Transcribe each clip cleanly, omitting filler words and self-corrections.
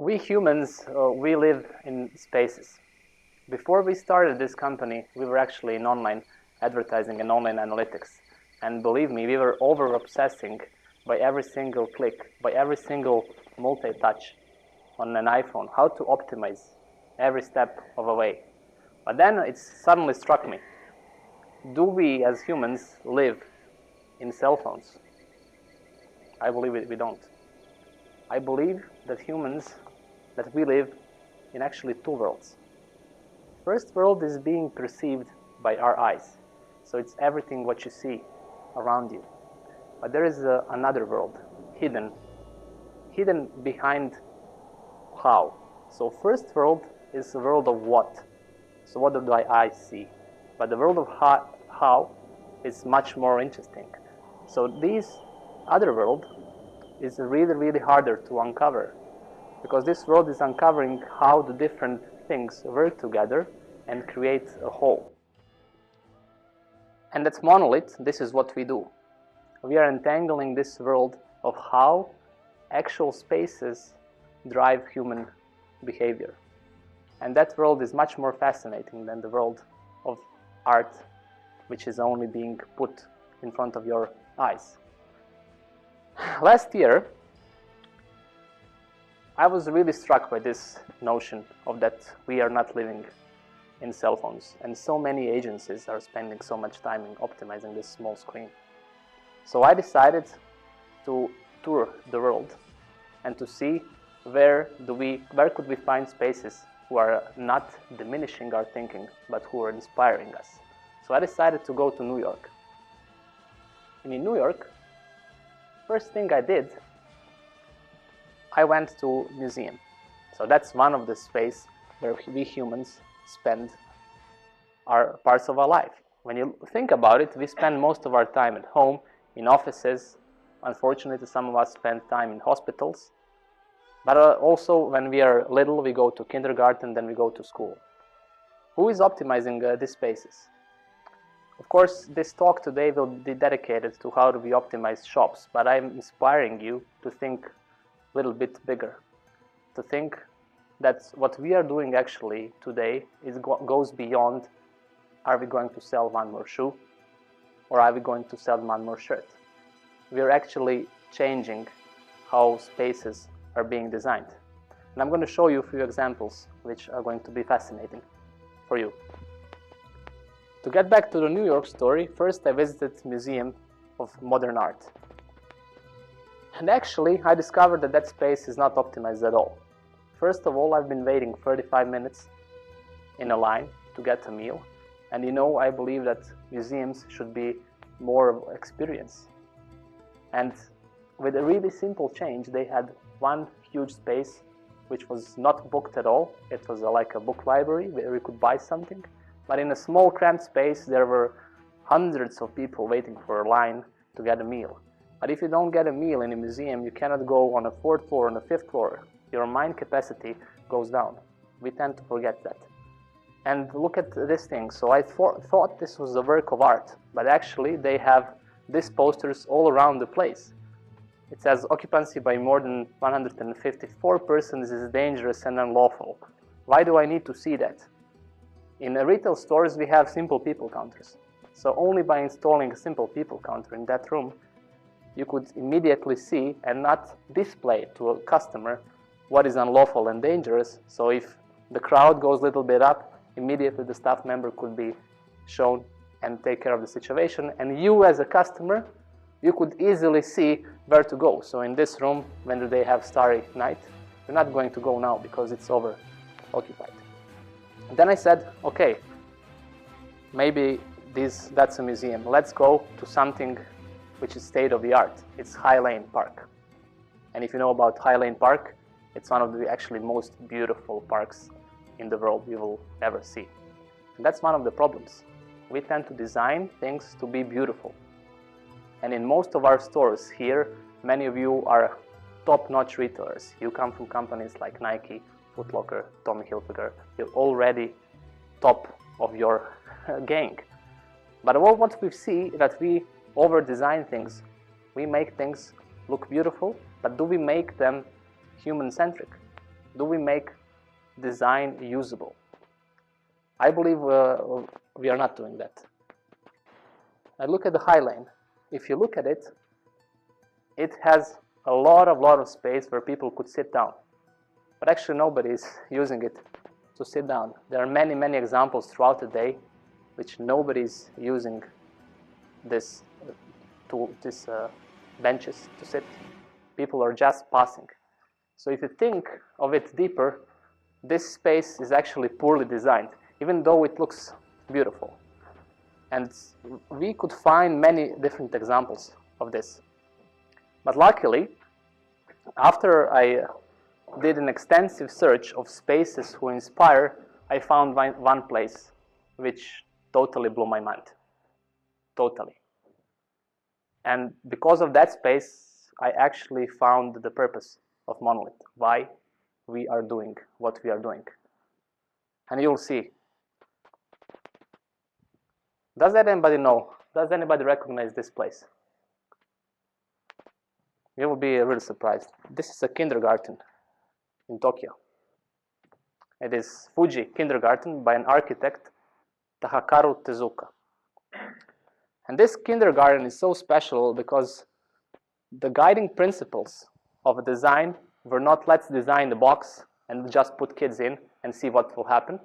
We humans, we live in spaces. Before we started this company, we were actually in online advertising and online analytics. And believe me, we were over-obsessing by every single click, by every single multi-touch on an iPhone, how to optimize every step of the way. But then it suddenly struck me, do we as humans live in cell phones? I believe we don't. I believe that that we live in actually two worlds. First world is being perceived by our eyes. So it's everything what you see around you. But there is another world, hidden behind how. So first world is the world of what. So what do my eyes see? But the world of how is much more interesting. So this other world is really, really harder to uncover, because this world is uncovering how the different things work together and create a whole. And that's Monolith. This is what we do. We are entangling this world of how actual spaces drive human behavior. And that world is much more fascinating than the world of art, which is only being put in front of your eyes. Last year, I was really struck by this notion of that we are not living in cell phones, and so many agencies are spending so much time in optimizing this small screen. So I decided to tour the world and to see where could we find spaces who are not diminishing our thinking, but who are inspiring us. So I decided to go to New York. And in New York, first thing I did, I went to a museum. So that's one of the spaces where we humans spend our parts of our life. When you think about it, we spend most of our time at home, in offices. Unfortunately, some of us spend time in hospitals. But also, when we are little, we go to kindergarten, then we go to school. Who is optimizing these spaces? Of course, this talk today will be dedicated to how do we optimize shops, but I'm inspiring you to think a little bit bigger, to think that what we are doing actually today goes beyond, are we going to sell one more shoe, or are we going to sell one more shirt? We are actually changing how spaces are being designed. And I'm going to show you a few examples which are going to be fascinating for you. To get back to the New York story, first I visited the Museum of Modern Art. And actually, I discovered that space is not optimized at all. First of all, I've been waiting 35 minutes in a line to get a meal. And I believe that museums should be more of experience. And with a really simple change, they had one huge space which was not booked at all. It was like a book library where you could buy something. But in a small cramped space, there were hundreds of people waiting for a line to get a meal. But if you don't get a meal in a museum, you cannot go on a 4th floor, on a 5th floor. Your mind capacity goes down. We tend to forget that. And look at this thing. So I thought this was a work of art, but actually they have these posters all around the place. It says occupancy by more than 154 persons is dangerous and unlawful. Why do I need to see that? In retail stores, we have simple people counters. So only by installing a simple people counter in that room, you could immediately see and not display to a customer what is unlawful and dangerous. So if the crowd goes a little bit up, immediately the staff member could be shown and take care of the situation. And you as a customer, you could easily see where to go. So in this room, when they have starry night, you're not going to go now because it's over occupied. And then I said, okay, maybe that's a museum. Let's go to something which is state-of-the-art. It's Highline Park. And if you know about Highline Park, it's one of the actually most beautiful parks in the world you will ever see. And that's one of the problems. We tend to design things to be beautiful. And in most of our stores here, many of you are top-notch retailers. You come from companies like Nike, Foot Locker, Tommy Hilfiger. You're already top of your gang. But what we see is that we over-design things. We make things look beautiful, but do we make them human-centric? Do we make design usable? I believe we are not doing that. I look at the Highline. If you look at it, it has a lot of space where people could sit down. But actually nobody is using it to sit down. There are many examples throughout the day which nobody is using this benches to sit. People are just passing. So if you think of it deeper, this space is actually poorly designed, even though it looks beautiful. And we could find many different examples of this. But luckily, after I did an extensive search of spaces who inspire, I found one place which totally blew my mind. Totally. And because of that space, I actually found the purpose of Monolith, why we are doing what we are doing. And you'll see. Does anybody know? Does anybody recognize this place? You will be really surprised. This is a kindergarten in Tokyo. It is Fuji Kindergarten by an architect, Tahakaru Tezuka. And this kindergarten is so special because the guiding principles of design were not let's design the box and just put kids in and see what will happen,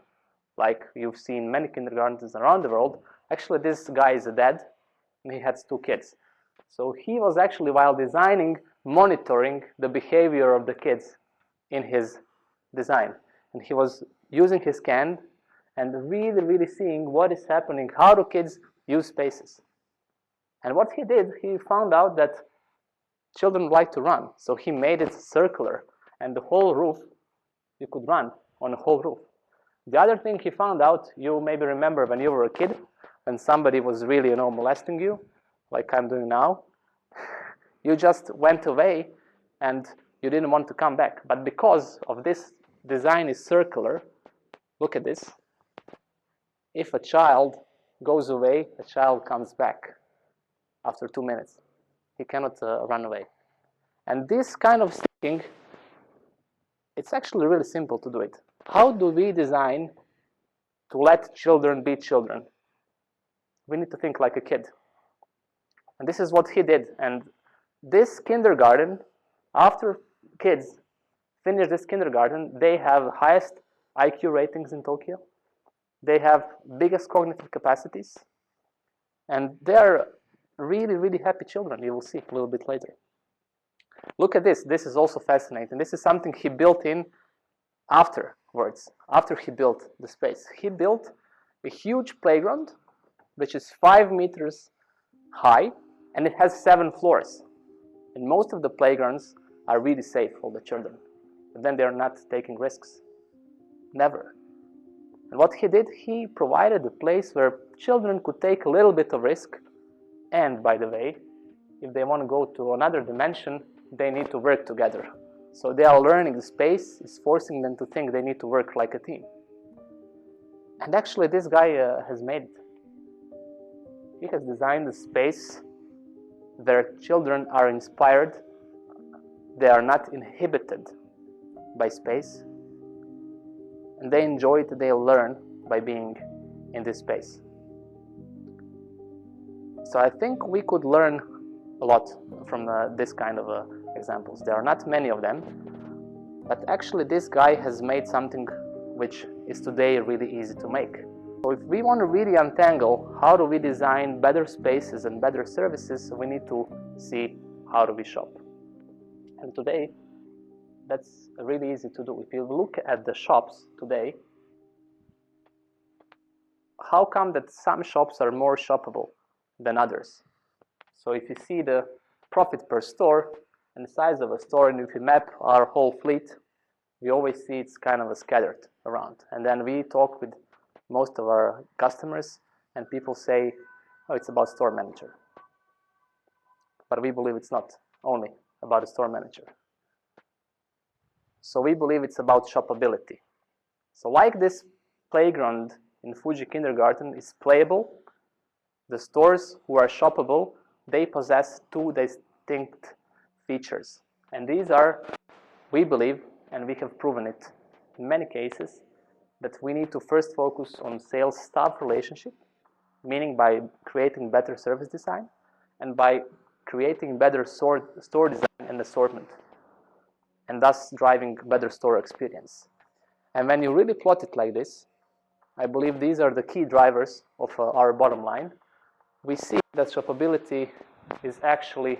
like you've seen many kindergartens around the world. Actually, this guy is a dad and he has 2 kids. So he was actually, while designing, monitoring the behavior of the kids in his design. And he was using his hand and really seeing what is happening, how do kids use spaces. And what he did, he found out that children like to run. So he made it circular, and the whole roof, you could run on the whole roof. The other thing he found out, you maybe remember when you were a kid, when somebody was really, molesting you, like I'm doing now, you just went away and you didn't want to come back. But because of this design is circular, look at this. If a child goes away, a child comes back after 2 minutes. He cannot run away. And this kind of thinking, it's actually really simple to do it. How do we design to let children be children? We need to think like a kid. And this is what he did. And this kindergarten, after kids finish this kindergarten, they have highest IQ ratings in Tokyo. They have biggest cognitive capacities. And they are really happy children. You will see a little bit later. Look at this. This is also fascinating. This is something he built in afterwards, after he built the space. He built a huge playground, which is 5 meters high, and it has 7 floors. And most of the playgrounds are really safe for the children. But then they're not taking risks. Never. And what he did, he provided a place where children could take a little bit of risk. And by the way, if they want to go to another dimension, they need to work together. So they are learning the space is forcing them to think they need to work like a team. And actually this guy has made it. He has designed a space where children are inspired. They are not inhibited by space. And they enjoy it, they learn by being in this space. So I think we could learn a lot from this kind of examples. There are not many of them, but actually this guy has made something which is today really easy to make. So if we want to really untangle how do we design better spaces and better services, we need to see how do we shop. And today, that's really easy to do. If you look at the shops today, how come that some shops are more shoppable than others? So if you see the profit per store and the size of a store, and if you map our whole fleet, we always see it's kind of scattered around. And then we talk with most of our customers, and people say, oh, it's about store manager. But we believe it's not only about a store manager. So we believe it's about shopability. So like this playground in Fuji Kindergarten is playable, the stores who are shoppable, they possess 2 distinct features. And these are, we believe, and we have proven it in many cases, that we need to first focus on sales-staff relationship, meaning by creating better service design and by creating better store design and assortment, and thus driving better store experience. And when you really plot it like this, I believe these are the key drivers of our bottom line. We see that shopability is actually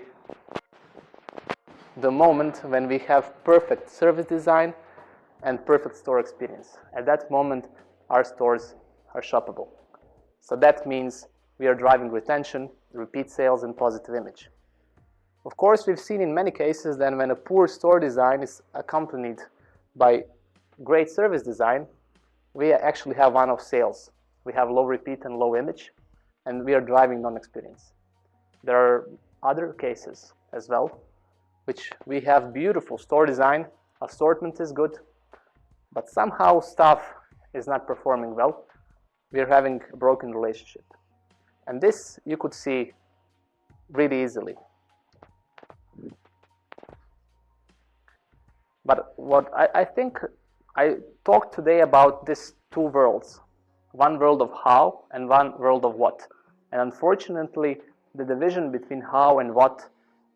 the moment when we have perfect service design and perfect store experience. At that moment, our stores are shoppable. So that means we are driving retention, repeat sales, and positive image. Of course, we've seen in many cases that when a poor store design is accompanied by great service design, we actually have one-off sales. We have low repeat and low image, and we are driving non-experience. There are other cases as well, which we have beautiful store design, assortment is good, but somehow staff is not performing well. We are having a broken relationship. And this you could see really easily. But what I think I talked today about these two worlds, one world of how and one world of what. And unfortunately, the division between how and what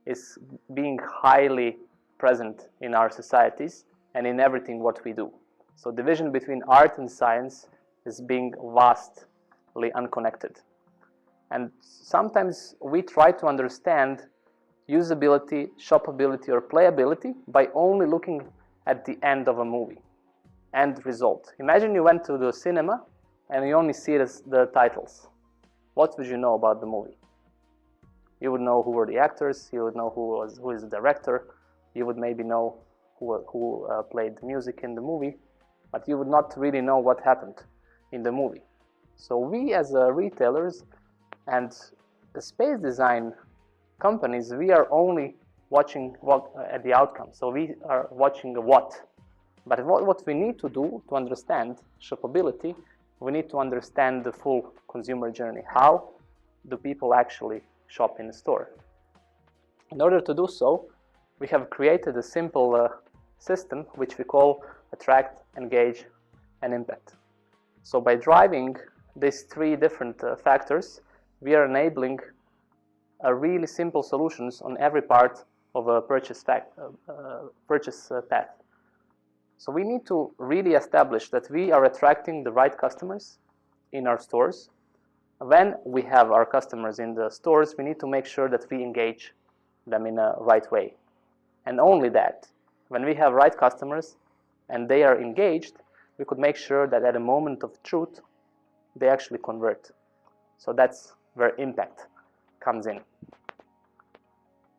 is being highly present in our societies and in everything what we do. So division between art and science is being vastly unconnected. And sometimes we try to understand usability, shoppability, or playability by only looking at the end of a movie, end result. Imagine you went to the cinema and you only see the titles. What would you know about the movie? You would know who were the actors, you would know who is the director, you would maybe know who played the music in the movie, but you would not really know what happened in the movie. So we as retailers and the space design companies, we are only watching at the outcome. So we are watching the what. But what we need to do to understand shoppability, we need to understand the full consumer journey. How do people actually shop in the store? In order to do so, we have created a simple system which we call attract, engage, and impact. So by driving these three different factors, we are enabling a really simple solutions on every part of a purchase path. So we need to really establish that we are attracting the right customers in our stores. When we have our customers in the stores, we need to make sure that we engage them in a right way. And only that, when we have right customers and they are engaged, we could make sure that at a moment of truth, they actually convert. So that's where impact comes in.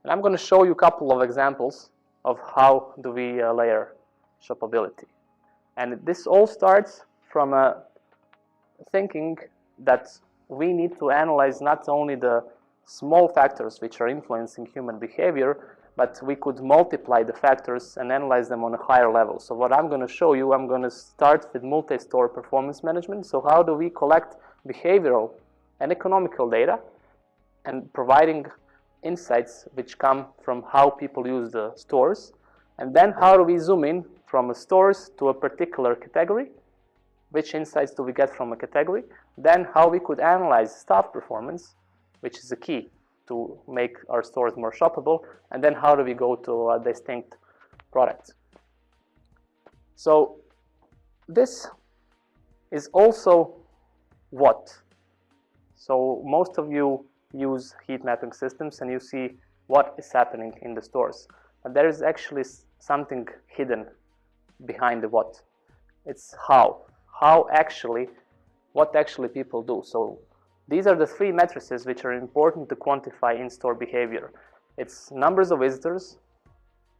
And I'm going to show you a couple of examples of how do we layer shoppability. And this all starts from thinking that we need to analyze not only the small factors which are influencing human behavior, but we could multiply the factors and analyze them on a higher level. So what I'm going to show you, I'm going to start with multi-store performance management. So how do we collect behavioral and economical data and providing insights which come from how people use the stores, and then how do we zoom in from a stores to a particular category, which insights do we get from a category, then how we could analyze staff performance, which is the key to make our stores more shoppable, and then how do we go to a distinct product. So this is also what. So most of you use heat mapping systems and you see what is happening in the stores. But there is actually something hidden behind the what. It's how. What actually people do. So these are the three matrices which are important to quantify in-store behavior. It's numbers of visitors,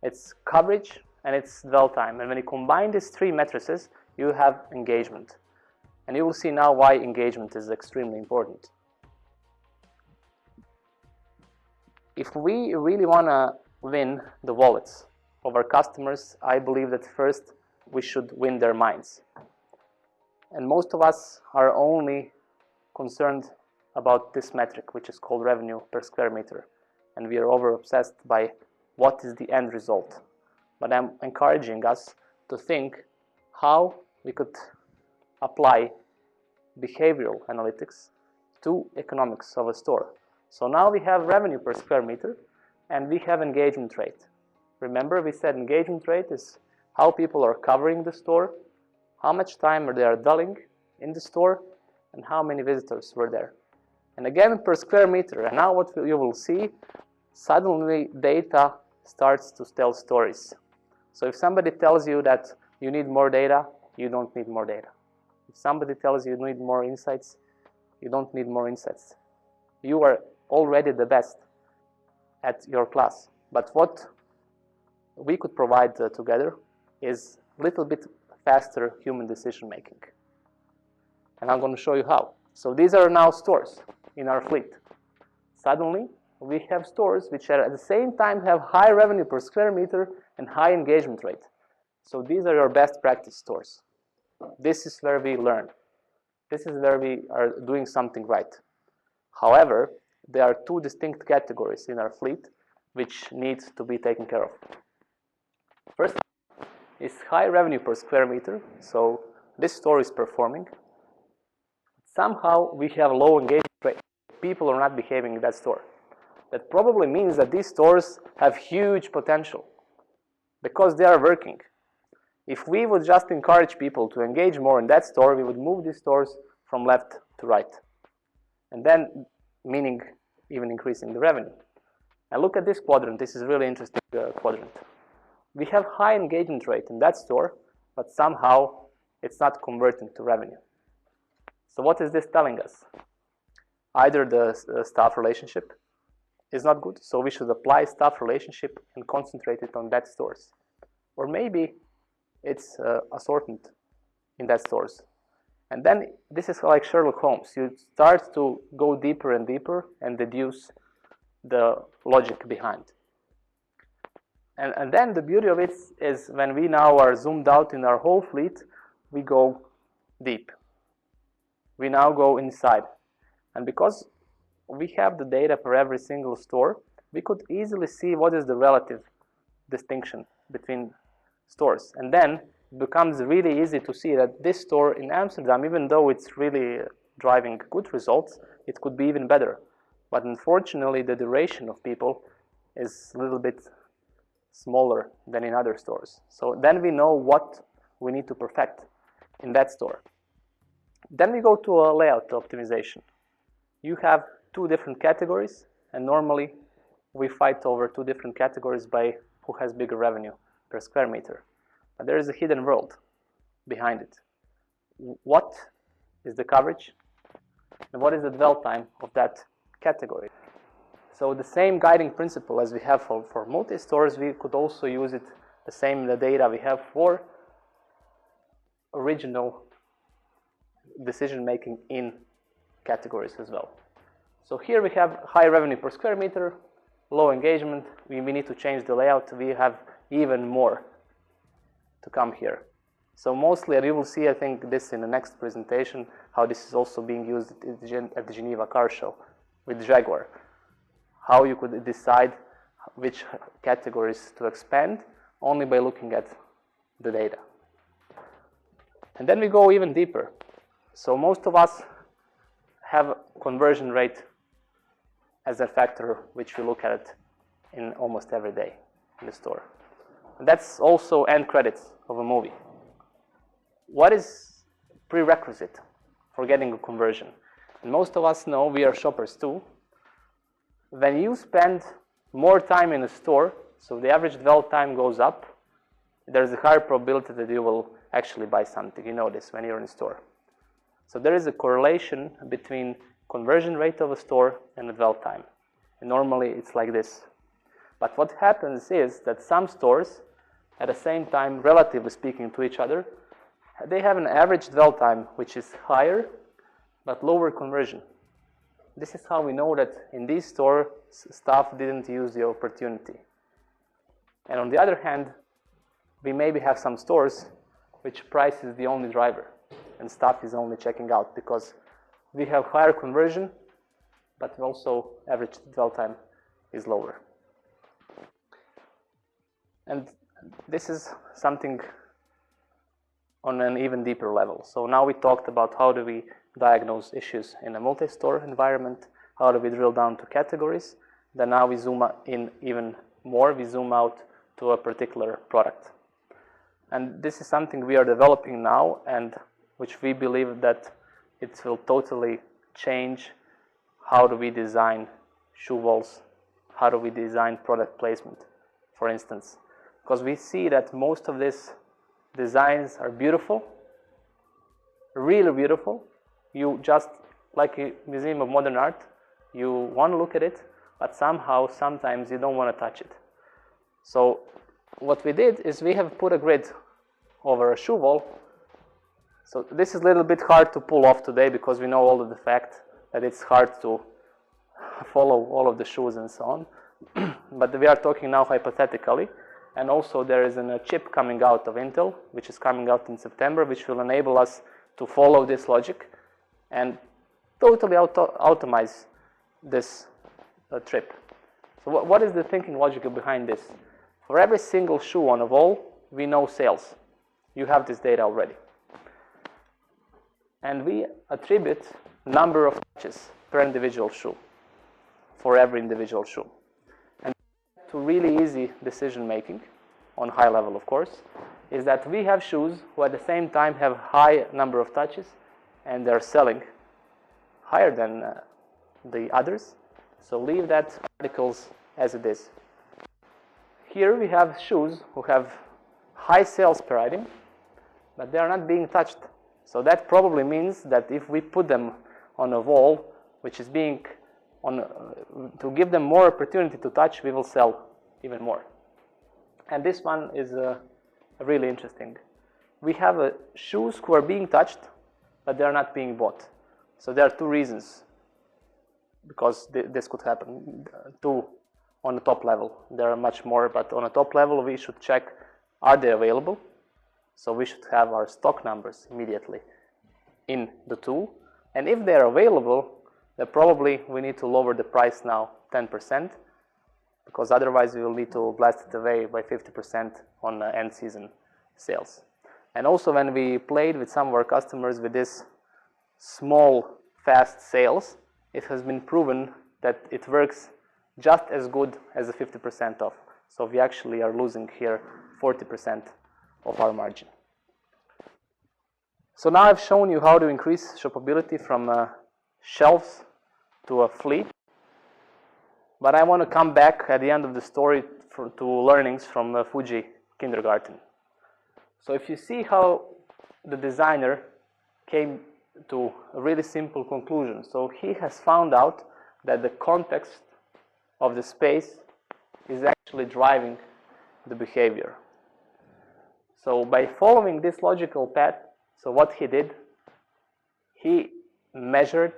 it's coverage, and it's dwell time. And when you combine these three matrices, you have engagement. And you will see now why engagement is extremely important. If we really want to win the wallets of our customers, I believe that first we should win their minds. And most of us are only concerned about this metric, which is called revenue per square meter. And we are over obsessed by what is the end result. But I'm encouraging us to think how we could apply behavioral analytics to economics of a store. So now we have revenue per square meter and we have engagement rate. Remember, we said engagement rate is how people are covering the store, how much time they are dwelling in the store, and how many visitors were there. And again, per square meter. And now what you will see, suddenly data starts to tell stories. So if somebody tells you that you need more data, you don't need more data. If somebody tells you need more insights, you don't need more insights. You are already the best at your class. But what we could provide together is a little bit faster human decision making. And I'm going to show you how. So these are now stores in our fleet. Suddenly, we have stores which are at the same time have high revenue per square meter and high engagement rate. So these are your best practice stores. This is where we learn. This is where we are doing something right. However, there are two distinct categories in our fleet which need to be taken care of. First is high revenue per square meter. So this store is performing. Somehow we have low engagement rate. People are not behaving in that store. That probably means that these stores have huge potential because they are working. If we would just encourage people to engage more in that store, we would move these stores from left to right. And then, meaning even increasing the revenue. And look at this quadrant. This is a really interesting quadrant. We have high engagement rate in that store, but somehow it's not converting to revenue. So what is this telling us? Either the staff relationship is not good, so we should apply staff relationship and concentrate it on that stores. Or maybe it's assortment in that stores. And then this is like Sherlock Holmes. You start to go deeper and deeper and deduce the logic behind. And then the beauty of it is when we now are zoomed out in our whole fleet, we go deep. We now go inside. And because we have the data for every single store, we could easily see what is the relative distinction between stores. And then it becomes really easy to see that this store in Amsterdam, even though it's really driving good results, it could be even better. But unfortunately, the duration of people is a little bit smaller than in other stores. So then we know what we need to perfect in that store. Then we go to a layout optimization. You have two different categories, and normally we fight over two different categories by who has bigger revenue per square meter. But there is a hidden world behind it. What is the coverage? And what is the dwell time of that category? So the same guiding principle as we have for multi-stores, we could also use it, the data we have for original decision making in categories as well. So here we have high revenue per square meter, low engagement. We need to change the layout. We have even more to come here. So mostly, and you will see, I think, this in the next presentation, how this is also being used at the Geneva Car Show with Jaguar. How you could decide which categories to expand only by looking at the data. And then we go even deeper. So most of us have conversion rate as a factor which we look at it in almost every day in the store. And that's also end credits of a movie. What is prerequisite for getting a conversion? And most of us know, we are shoppers too. When you spend more time in a store, so the average dwell time goes up, there's a higher probability that you will actually buy something. You know this when you're in a store. So there is a correlation between conversion rate of a store and the dwell time. And normally it's like this. But what happens is that some stores, at the same time, relatively speaking to each other, they have an average dwell time which is higher, but lower conversion. This is how we know that in these stores, staff didn't use the opportunity. And on the other hand, we maybe have some stores which price is the only driver and staff is only checking out because we have higher conversion, but also average dwell time is lower. And this is something on an even deeper level. So now we talked about how do we diagnose issues in a multi-store environment, how do we drill down to categories, then now we zoom in even more, we zoom out to a particular product. And this is something we are developing now, and which we believe that it will totally change how do we design shoe walls, how do we design product placement, for instance. Because we see that most of these designs are beautiful, really beautiful. You just, like a Museum of Modern Art, you want to look at it, but somehow, sometimes you don't want to touch it. So what we did is we have put a grid over a shoe wall. So this is a little bit hard to pull off today because we know all of the fact that it's hard to follow all of the shoes and so on. But we are talking now hypothetically. And also there is a chip coming out of Intel, which is coming out in September, which will enable us to follow this logic and totally automate this trip. So what is the thinking logic behind this? For every single shoe on a wall, we know sales. You have this data already. And we attribute number of touches per individual shoe for every individual shoe. And to really easy decision making, on high level of course, is that we have shoes who at the same time have high number of touches and they're selling higher than the others. So leave that articles as it is. Here we have shoes who have high sales per item, but they are not being touched. So that probably means that if we put them on a wall, which is being on, to give them more opportunity to touch, we will sell even more. And this one is really interesting. We have shoes who are being touched, but they are not being bought. So there are two reasons because this could happen. Two on the top level. There are much more, but on the top level we should check, are they available? So we should have our stock numbers immediately in the tool. And if they're available, then probably we need to lower the price now 10%, because otherwise we will need to blast it away by 50% on end season sales. And also when we played with some of our customers with this small, fast sales, it has been proven that it works just as good as a 50% off. So we actually are losing here 40% of our margin. So now I've shown you how to increase shoppability from shelves to a fleet. But I want to come back at the end of the story to learnings from Fuji kindergarten. So if you see how the designer came to a really simple conclusion. So he has found out that the context of the space is actually driving the behavior. So by following this logical path, so what he did, he measured,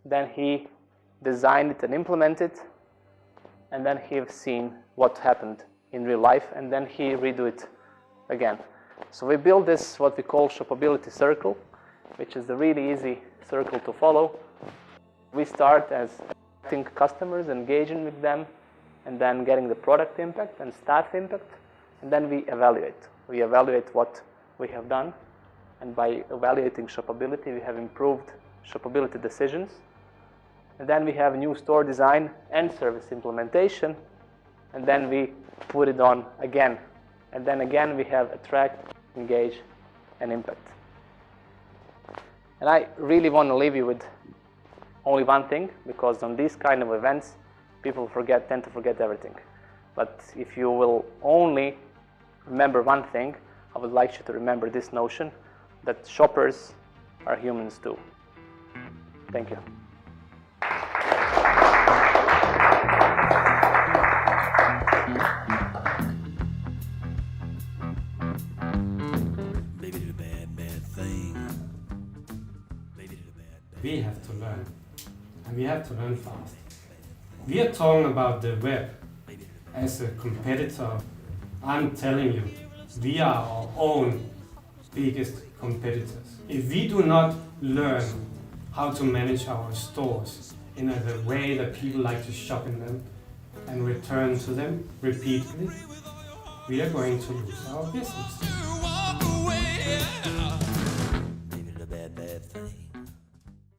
then he designed it and implemented, and then he have seen what happened in real life, and then he redo it again. So we build this what we call shoppability circle, which is a really easy circle to follow. We start as attracting customers, engaging with them, and then getting the product impact and staff impact, and then we evaluate. We evaluate what we have done, and by evaluating shoppability, we have improved shoppability decisions. And then we have new store design and service implementation, and then we put it on again. And then again we have attract, engage, and impact. And I really want to leave you with only one thing, because on these kind of events, people tend to forget everything. But if you will only remember one thing, I would like you to remember this notion that shoppers are humans too. Thank you. We have to learn, and we have to learn fast. We are talking about the web as a competitor. I'm telling you, we are our own biggest competitors. If we do not learn how to manage our stores in the way that people like to shop in them and return to them repeatedly, we are going to lose our business. yeah.